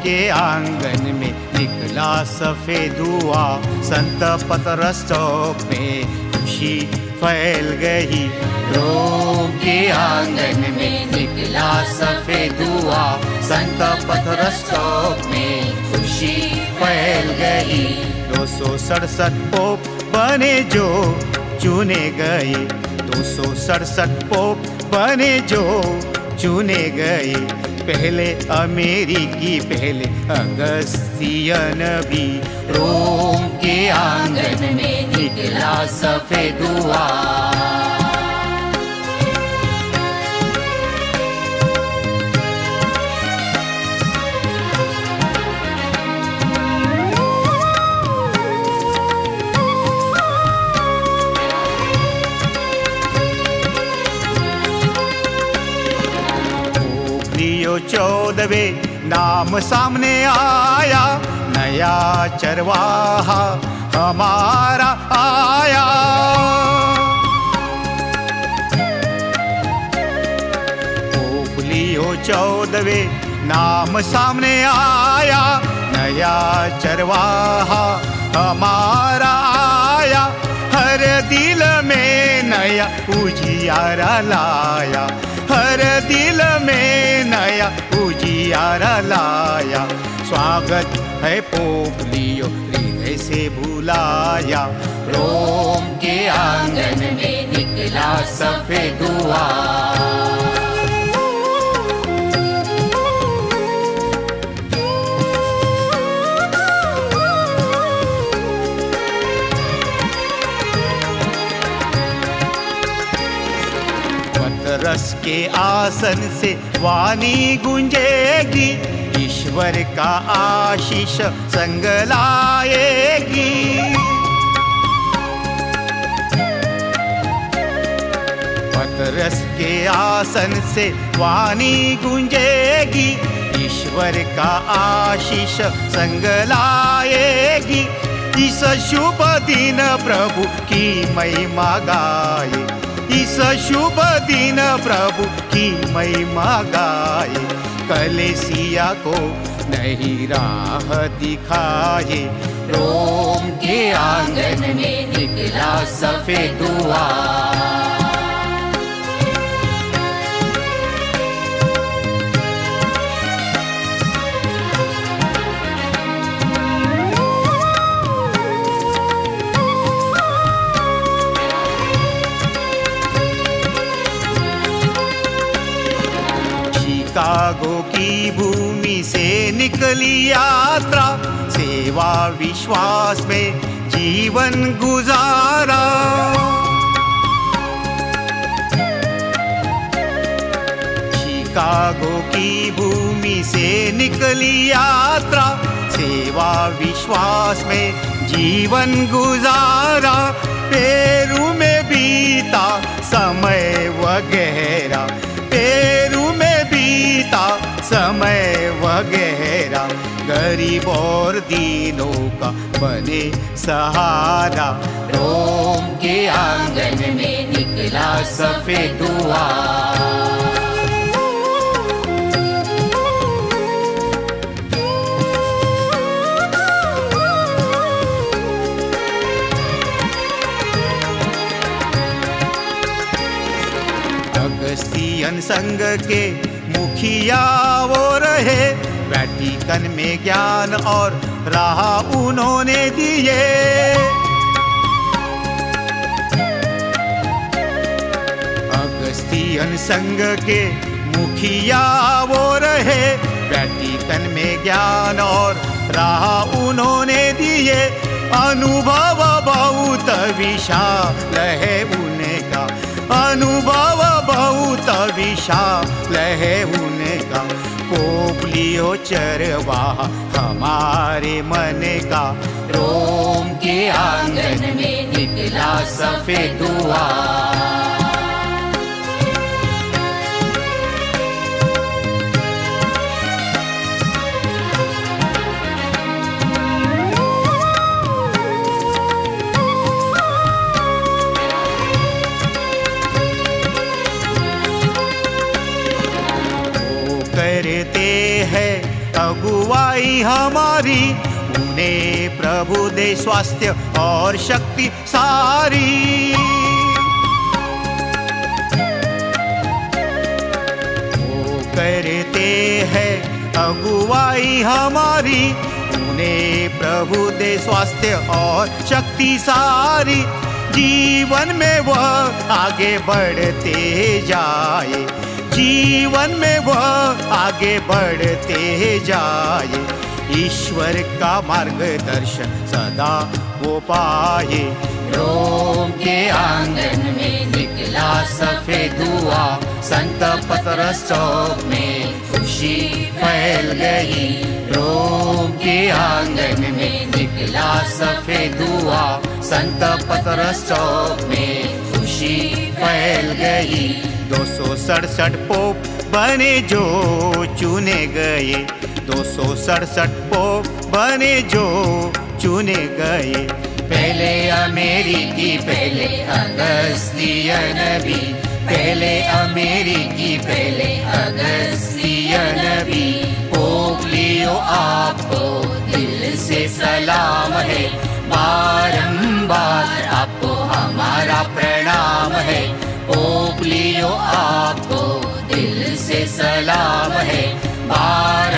के आंगन में निकला सफेद हुआ, संत पतरस चौक में खुशी फैल गई। रोम के आंगन में निकला सफेद हुआ, संत पतरस चौक में खुशी फैल गई। 267 पोप बने जो चुने गए, 267 पोप बने जो चुने गए। पहले अमेरिकी, पहले अगस्तियन भी रोम के आंगन में निकला सफेद हुआ। लियो 14वें नाम सामने आया, नया चरवाहा हमारा आया। पोप लियो 14वें नाम सामने आया, नया चरवाहा हमारा आया। हर दिल में नया उजियारा लाया, हर दिल में नया उजियारा लाया। स्वागत है पोप लियो हृदय से बुलाया। रोम के आंगन में निकला सफेद हुआ। पतरस के आसन से वाणी गूंजेगी, ईश्वर का आशीष संग लाएगी। पतरस के आसन से वाणी गूंजेगी, ईश्वर का आशीष संग लाएगी। इस शुभ दिन प्रभु की महिमा गाए, इस शुभ दिन प्रभु की महिमा गाए। कलीसिया को नई राह दिखाए। रोम के आंगन में निकला सफेद हुआ। शिकागो की भूमि से निकली यात्रा, सेवा विश्वास में जीवन गुजारा। शिकागो की भूमि से निकली यात्रा, सेवा विश्वास में जीवन गुजारा। पेरू में बीता समय वगैरह, पेरू में बीता समय वगैरह। गरीब और दीनों का बने सहारा। रोम के आंगन में निकला सफेद हुआ। अगस्तियन संघ के मुखिया वो रहे, वेटिकन में ज्ञान और राह उन्होंने दिए। अगस्तियन संघ के मुखिया वो रहे, वेटिकन में ज्ञान और राह उन्होंने दिए। अनुभव बहुत विशाल है उनका, अनुभव बहुत विशाल है उनका। पोप लियो चरवाहा हमारे मन का। रोम के आंगन में निकला सफेद हुआ। करते हैं अगुवाई हमारी, उन्हें प्रभु दे स्वास्थ्य और शक्ति सारी। वो करते हैं अगुवाई हमारी, उन्हें प्रभु दे स्वास्थ्य और शक्ति सारी। जीवन में वह आगे बढ़ते जाए, जीवन में वह आगे बढ़ते जाए। ईश्वर का मार्गदर्शन सदा वो पाए। रोम के आंगन में निकला सफेद हुआ, संत पतरस चौक में खुशी फैल गई। रोम के आंगन में निकला सफेद हुआ, संत पतरस चौक में खुशी फैल गई। 267 पोप बने जो चुने गए, 267 पोप बने जो चुने गए। पहले अमेरिकी, पहले अगस्तियन भी, पहले अमेरिकी, पहले अगस्तियन भी। पोप लियो आपको दिल से सलाम है, बारंबार आपको हमारा प्रणाम है। पोप लियो आपको दिल से सलाम है, बारंबार